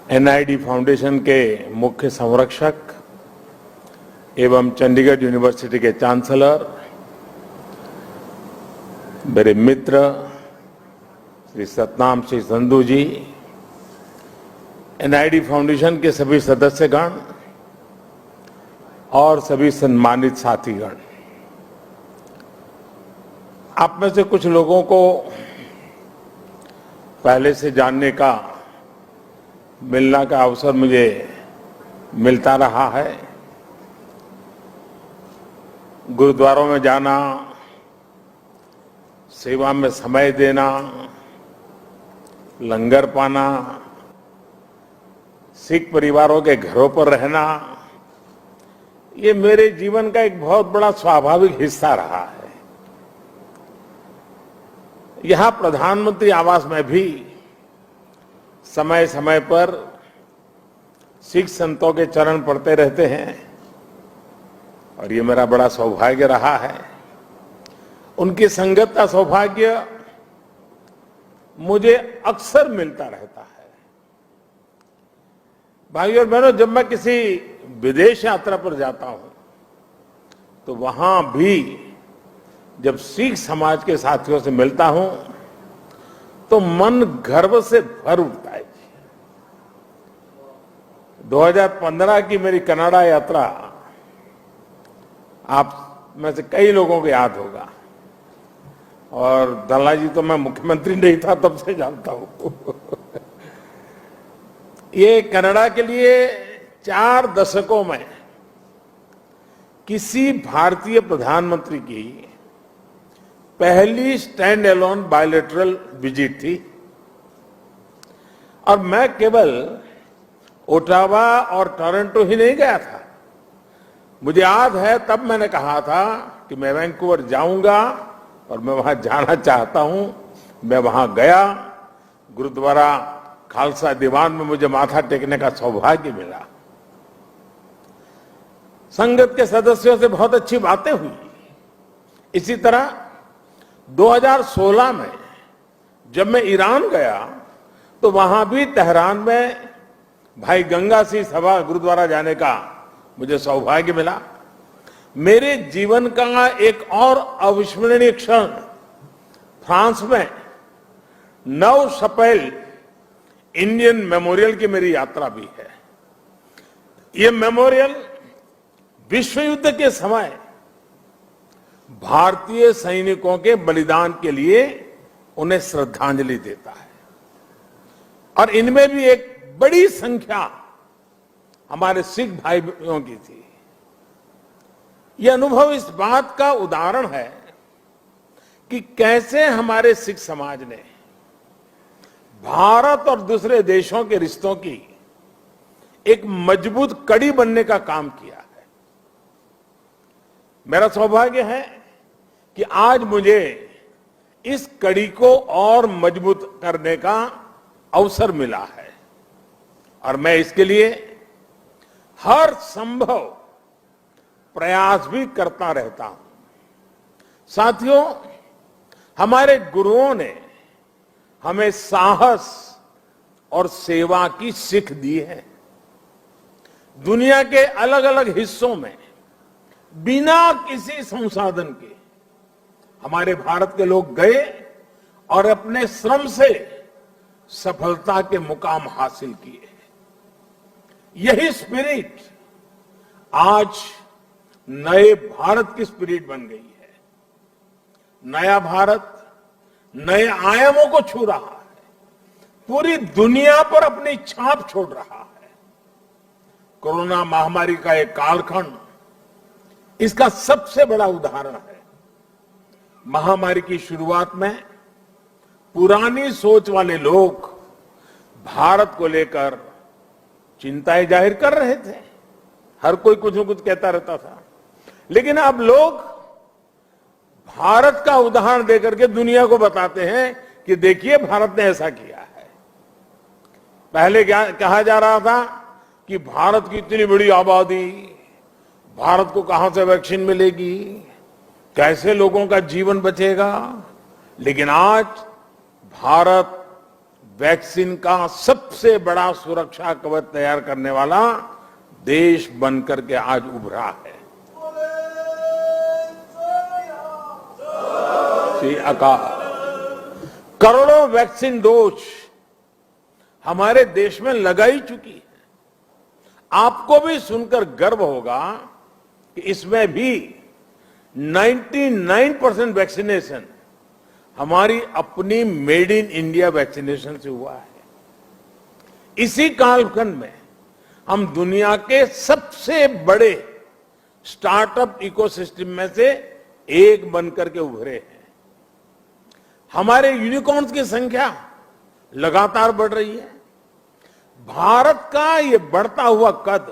NID foundation के मुख्य संरक्षक एवं चंडीगढ़ यूनिवर्सिटी के चांसलर, मेरे मित्र श्री सतनाम सिंह संधू जी, एनआईडी फाउंडेशन के सभी सदस्यगण और सभी सम्मानित साथीगण, आप में से कुछ लोगों को पहले से जानने का, मिलने का अवसर मुझे मिलता रहा है। गुरुद्वारों में जाना, सेवा में समय देना, लंगर पाना, सिख परिवारों के घरों पर रहना, ये मेरे जीवन का एक बहुत बड़ा स्वाभाविक हिस्सा रहा है। यहां प्रधानमंत्री आवास में भी समय समय पर सिख संतों के चरण पड़ते रहते हैं और ये मेरा बड़ा सौभाग्य रहा है। उनकी संगत का सौभाग्य मुझे अक्सर मिलता रहता है। भाइयों और बहनों, जब मैं किसी विदेश यात्रा पर जाता हूं तो वहां भी जब सिख समाज के साथियों से मिलता हूं तो मन गर्व से भर उठता है। 2015 की मेरी कनाडा यात्रा आप में से कई लोगों को याद होगा और दलाई जी तो मैं मुख्यमंत्री नहीं था तब से जानता हूं। ये कनाडा के लिए 4 दशकों में किसी भारतीय प्रधानमंत्री की पहली स्टैंड एलोन बायलैटरल विजिट थी और मैं केवल ओटावा और टोरंटो ही नहीं गया था। मुझे याद है तब मैंने कहा था कि मैं वैंकूवर जाऊंगा और मैं वहां जाना चाहता हूं। मैं वहां गया, गुरुद्वारा खालसा दीवान में मुझे माथा टेकने का सौभाग्य मिला। संगत के सदस्यों से बहुत अच्छी बातें हुई। इसी तरह 2016 में जब मैं ईरान गया तो वहां भी तेहरान में भाई गंगा सिंह सभा गुरुद्वारा जाने का मुझे सौभाग्य मिला। मेरे जीवन का एक और अविस्मरणीय क्षण फ्रांस में 9 अप्रैल इंडियन मेमोरियल की मेरी यात्रा भी है। ये मेमोरियल विश्व युद्ध के समय भारतीय सैनिकों के बलिदान के लिए उन्हें श्रद्धांजलि देता है और इनमें भी एक बड़ी संख्या हमारे सिख भाइयों की थी। यह अनुभव इस बात का उदाहरण है कि कैसे हमारे सिख समाज ने भारत और दूसरे देशों के रिश्तों की एक मजबूत कड़ी बनने का काम किया है। मेरा सौभाग्य है कि आज मुझे इस कड़ी को और मजबूत करने का अवसर मिला है और मैं इसके लिए हर संभव प्रयास भी करता रहता हूं। साथियों, हमारे गुरुओं ने हमें साहस और सेवा की सीख दी है। दुनिया के अलग अलग हिस्सों में बिना किसी संसाधन के हमारे भारत के लोग गए और अपने श्रम से सफलता के मुकाम हासिल किए। यही स्पिरिट आज नए भारत की स्पिरिट बन गई है। नया भारत नए आयामों को छू रहा है, पूरी दुनिया पर अपनी छाप छोड़ रहा है। कोरोना महामारी का एक कालखंड इसका सबसे बड़ा उदाहरण है। महामारी की शुरुआत में पुरानी सोच वाले लोग भारत को लेकर चिंताएं जाहिर कर रहे थे। हर कोई कुछ न कुछ कहता रहता था, लेकिन अब लोग भारत का उदाहरण देकर के दुनिया को बताते हैं कि देखिए भारत ने ऐसा किया है। पहले क्या कहा जा रहा था कि भारत की इतनी बड़ी आबादी, भारत को कहां से वैक्सीन मिलेगी, कैसे लोगों का जीवन बचेगा। लेकिन आज भारत वैक्सीन का सबसे बड़ा सुरक्षा कवच तैयार करने वाला देश बनकर के आज उभरा है। श्री अकाल करोड़ों वैक्सीन डोज हमारे देश में लगाई चुकी है। आपको भी सुनकर गर्व होगा कि इसमें भी 99% वैक्सीनेशन हमारी अपनी मेड इन इंडिया वैक्सीनेशन से हुआ है। इसी कालखंड में हम दुनिया के सबसे बड़े स्टार्टअप इकोसिस्टम में से एक बनकर के उभरे हैं। हमारे यूनिकॉर्न्स की संख्या लगातार बढ़ रही है। भारत का ये बढ़ता हुआ कद,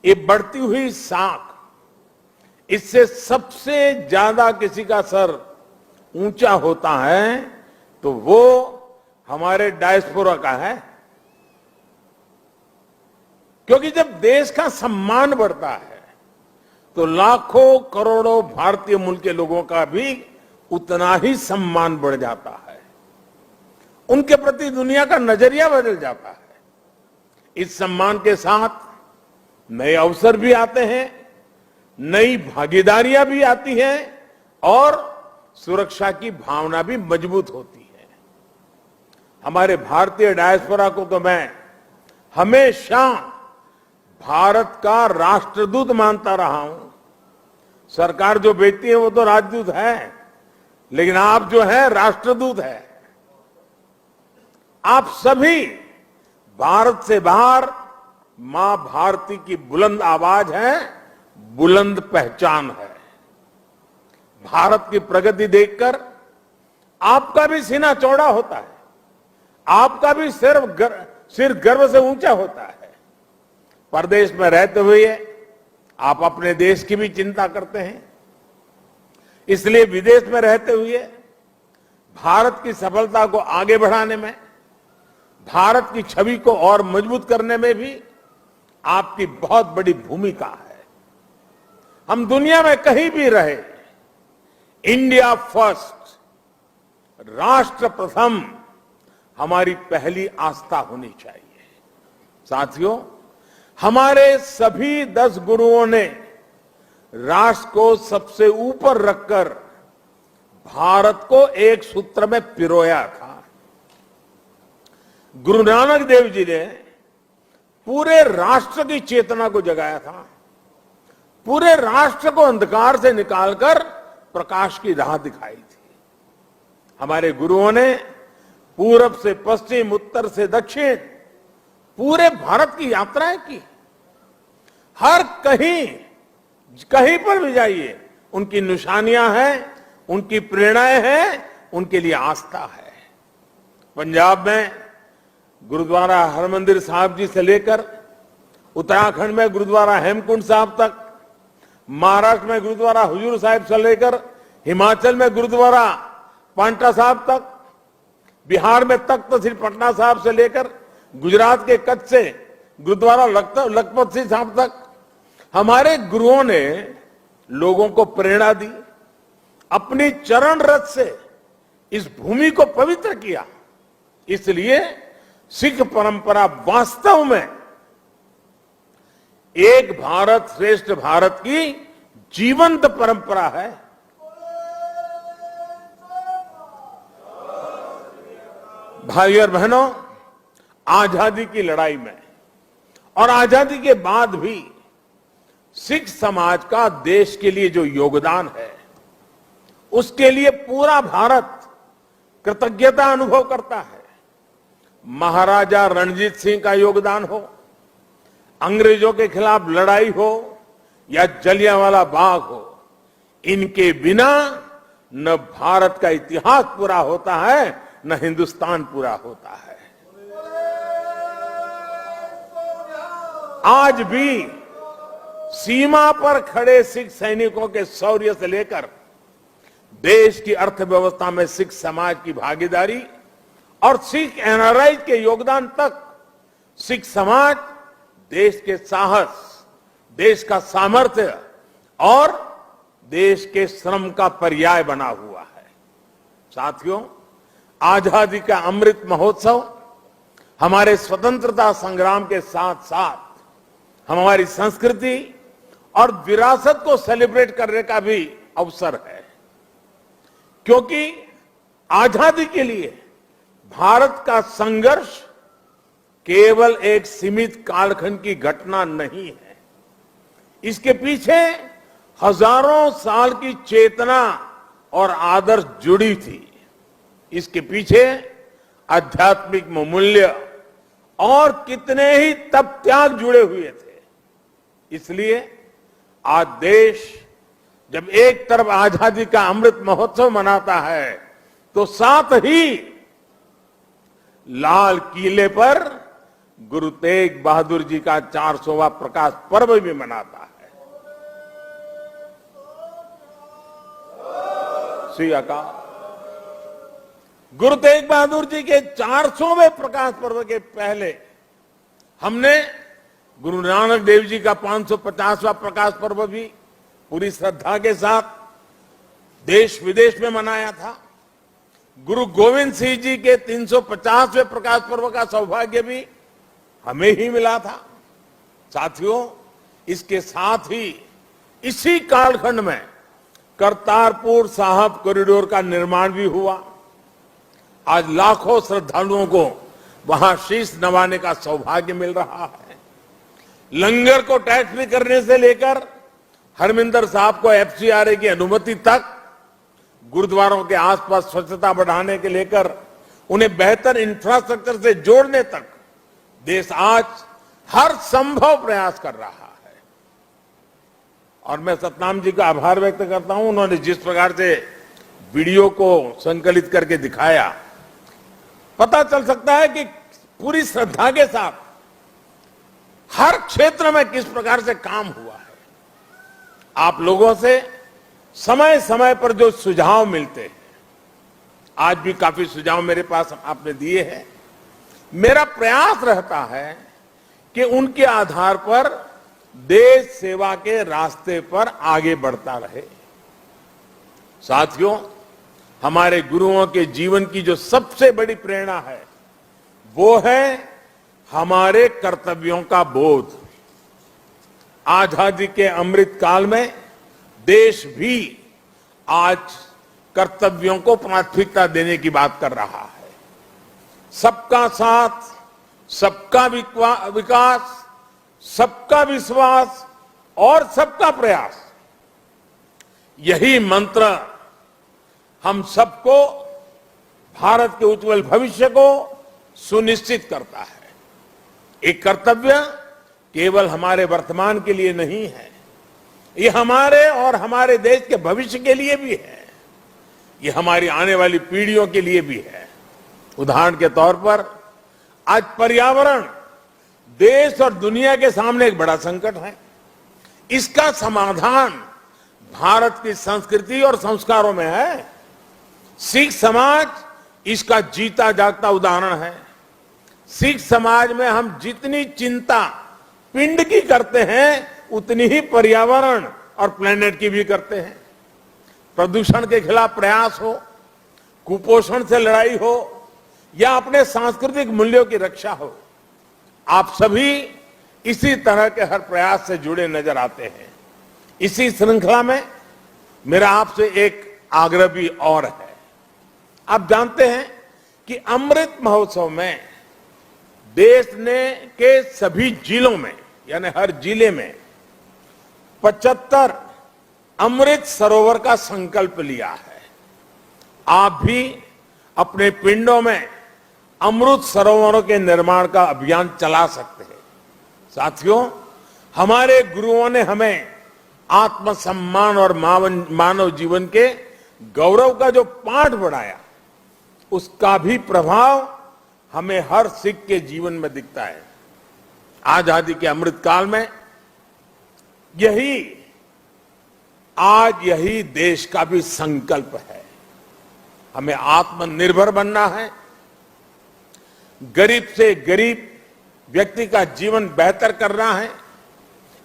ये बढ़ती हुई साख, इससे सबसे ज्यादा किसी का सर ऊंचा होता है तो वो हमारे डायस्पोरा का है। क्योंकि जब देश का सम्मान बढ़ता है तो लाखों करोड़ों भारतीय मूल के लोगों का भी उतना ही सम्मान बढ़ जाता है। उनके प्रति दुनिया का नजरिया बदल जाता है। इस सम्मान के साथ नए अवसर भी आते हैं, नई भागीदारियां भी आती हैं और सुरक्षा की भावना भी मजबूत होती है। हमारे भारतीय डायस्पोरा को तो मैं हमेशा भारत का राष्ट्रदूत मानता रहा हूं। सरकार जो भेजती है वो तो राजदूत है, लेकिन आप जो है राष्ट्रदूत है। आप सभी भारत से बाहर मां भारती की बुलंद आवाज है, बुलंद पहचान है। भारत की प्रगति देखकर आपका भी सीना चौड़ा होता है, आपका भी सिर गर्व से ऊंचा होता है। परदेश में रहते हुए आप अपने देश की भी चिंता करते हैं, इसलिए विदेश में रहते हुए भारत की सफलता को आगे बढ़ाने में, भारत की छवि को और मजबूत करने में भी आपकी बहुत बड़ी भूमिका है। हम दुनिया में कहीं भी रहे, इंडिया फर्स्ट, राष्ट्र प्रथम हमारी पहली आस्था होनी चाहिए। साथियों, हमारे सभी 10 गुरुओं ने राष्ट्र को सबसे ऊपर रखकर भारत को एक सूत्र में पिरोया था। गुरु नानक देव जी ने पूरे राष्ट्र की चेतना को जगाया था, पूरे राष्ट्र को अंधकार से निकालकर प्रकाश की राह दिखाई थी। हमारे गुरुओं ने पूरब से पश्चिम, उत्तर से दक्षिण पूरे भारत की यात्राएं की। हर कहीं पर भी जाइए उनकी निशानियां हैं, उनकी प्रेरणाएं हैं, उनके लिए आस्था है। पंजाब में गुरुद्वारा हरमंदिर साहिब जी से लेकर उत्तराखंड में गुरुद्वारा हेमकुंड साहिब तक, महाराष्ट्र में गुरुद्वारा हुजूर साहिब से लेकर हिमाचल में गुरुद्वारा पांटा साहिब तक, बिहार में तख्त श्री पटना साहिब से लेकर गुजरात के कच्छ से गुरुद्वारा लखपत सिंह साहिब तक हमारे गुरुओं ने लोगों को प्रेरणा दी, अपनी चरण रथ से इस भूमि को पवित्र किया। इसलिए सिख परंपरा वास्तव में एक भारत श्रेष्ठ भारत की जीवंत परंपरा है। भाई और बहनों, आजादी की लड़ाई में और आजादी के बाद भी सिख समाज का देश के लिए जो योगदान है, उसके लिए पूरा भारत कृतज्ञता अनुभव करता है। महाराजा रणजीत सिंह का योगदान हो, अंग्रेजों के खिलाफ लड़ाई हो या जलियांवाला बाग हो, इनके बिना न भारत का इतिहास पूरा होता है, न हिंदुस्तान पूरा होता है। आज भी सीमा पर खड़े सिख सैनिकों के शौर्य से लेकर देश की अर्थव्यवस्था में सिख समाज की भागीदारी और सिख एनआरआई के योगदान तक, सिख समाज देश के साहस, देश का सामर्थ्य और देश के श्रम का पर्याय बना हुआ है। साथियों, आजादी का अमृत महोत्सव हमारे स्वतंत्रता संग्राम के साथ साथ हमारी संस्कृति और विरासत को सेलिब्रेट करने का भी अवसर है, क्योंकि आजादी के लिए भारत का संघर्ष केवल एक सीमित कालखंड की घटना नहीं है। इसके पीछे हजारों साल की चेतना और आदर्श जुड़ी थी। इसके पीछे आध्यात्मिक मूल्य और कितने ही तप त्याग जुड़े हुए थे। इसलिए आज देश जब एक तरफ आजादी का अमृत महोत्सव मनाता है, तो साथ ही लाल किले पर गुरु तेग बहादुर जी का 400वां प्रकाश पर्व भी मनाता है। श्री अकाल। गुरु तेग बहादुर जी के 400वें प्रकाश पर्व के पहले हमने गुरु नानक देव जी का 550वां प्रकाश पर्व भी पूरी श्रद्धा के साथ देश विदेश में मनाया था। गुरु गोविंद सिंह जी के 350वें प्रकाश पर्व का सौभाग्य भी हमें ही मिला था। साथियों, इसके साथ ही इसी कालखंड में करतारपुर साहिब कॉरिडोर का निर्माण भी हुआ। आज लाखों श्रद्धालुओं को वहां शीश नवाने का सौभाग्य मिल रहा है। लंगर को टैक्स फ्री करने से लेकर हरमिंदर साहब को एफसीआरए की अनुमति तक, गुरुद्वारों के आसपास स्वच्छता बढ़ाने के लेकर उन्हें बेहतर इंफ्रास्ट्रक्चर से जोड़ने तक देश आज हर संभव प्रयास कर रहा है। और मैं सतनाम जी का आभार व्यक्त करता हूं। उन्होंने जिस प्रकार से वीडियो को संकलित करके दिखाया, पता चल सकता है कि पूरी श्रद्धा के साथ हर क्षेत्र में किस प्रकार से काम हुआ है। आप लोगों से समय समय पर जो सुझाव मिलते हैं, आज भी काफी सुझाव मेरे पास आपने दिए हैं। मेरा प्रयास रहता है कि उनके आधार पर देश सेवा के रास्ते पर आगे बढ़ता रहे। साथियों, हमारे गुरुओं के जीवन की जो सबसे बड़ी प्रेरणा है, वो है हमारे कर्तव्यों का बोध। आजादी के अमृत काल में देश भी आज कर्तव्यों को प्राथमिकता देने की बात कर रहा है। सबका साथ, सबका विकास, सबका विश्वास और सबका प्रयास, यही मंत्र हम सबको भारत के उज्जवल भविष्य को सुनिश्चित करता है। एक कर्तव्य केवल हमारे वर्तमान के लिए नहीं है, ये हमारे और हमारे देश के भविष्य के लिए भी है। ये हमारी आने वाली पीढ़ियों के लिए भी है। उदाहरण के तौर पर आज पर्यावरण देश और दुनिया के सामने एक बड़ा संकट है। इसका समाधान भारत की संस्कृति और संस्कारों में है। सिख समाज इसका जीता जागता उदाहरण है। सिख समाज में हम जितनी चिंता पिंड की करते हैं, उतनी ही पर्यावरण और प्लेनेट की भी करते हैं। प्रदूषण के खिलाफ प्रयास हो, कुपोषण से लड़ाई हो या अपने सांस्कृतिक मूल्यों की रक्षा हो, आप सभी इसी तरह के हर प्रयास से जुड़े नजर आते हैं। इसी श्रृंखला में मेरा आपसे एक आग्रह भी और है। आप जानते हैं कि अमृत महोत्सव में देश ने के सभी जिलों में, यानी हर जिले में 75 अमृत सरोवर का संकल्प लिया है। आप भी अपने पिंडों में अमृत सरोवरों के निर्माण का अभियान चला सकते हैं। साथियों, हमारे गुरुओं ने हमें आत्मसम्मान और मानव जीवन के गौरव का जो पाठ पढ़ाया, उसका भी प्रभाव हमें हर सिख के जीवन में दिखता है। आजादी के अमृत काल में यही देश का भी संकल्प है। हमें आत्मनिर्भर बनना है। गरीब से गरीब व्यक्ति का जीवन बेहतर करना है।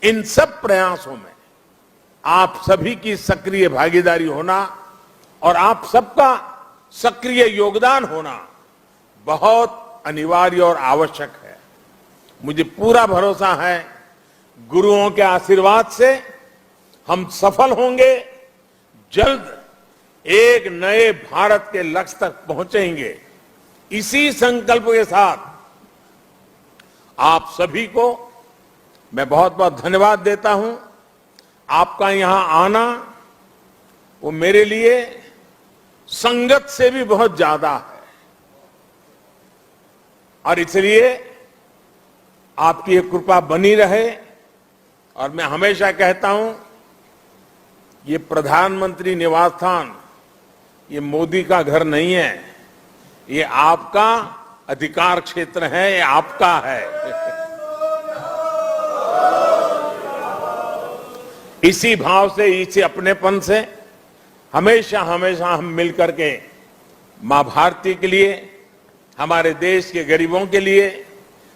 इन सब प्रयासों में आप सभी की सक्रिय भागीदारी होना और आप सबका सक्रिय योगदान होना बहुत अनिवार्य और आवश्यक है। मुझे पूरा भरोसा है गुरुओं के आशीर्वाद से हम सफल होंगे, जल्द एक नए भारत के लक्ष्य तक पहुंचेंगे। इसी संकल्प के साथ आप सभी को मैं बहुत बहुत धन्यवाद देता हूं। आपका यहां आना वो मेरे लिए संगत से भी बहुत ज्यादा है और इसलिए आपकी ये कृपा बनी रहे। और मैं हमेशा कहता हूं ये प्रधानमंत्री निवास स्थान ये मोदी का घर नहीं है, ये आपका अधिकार क्षेत्र है, ये आपका है। इसी भाव से, इसी अपनेपन से हमेशा हमेशा हम मिलकर के मां भारती के लिए, हमारे देश के गरीबों के लिए,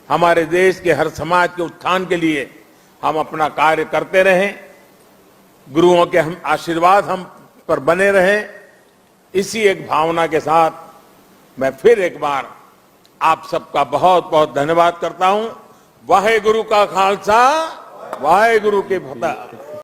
हमारे देश के हर समाज के उत्थान के लिए हम अपना कार्य करते रहें। गुरुओं के हम आशीर्वाद हम पर बने रहें। इसी एक भावना के साथ मैं फिर एक बार आप सबका बहुत बहुत धन्यवाद करता हूं। वाहे गुरु का खालसा, वाहे गुरु की फतेह।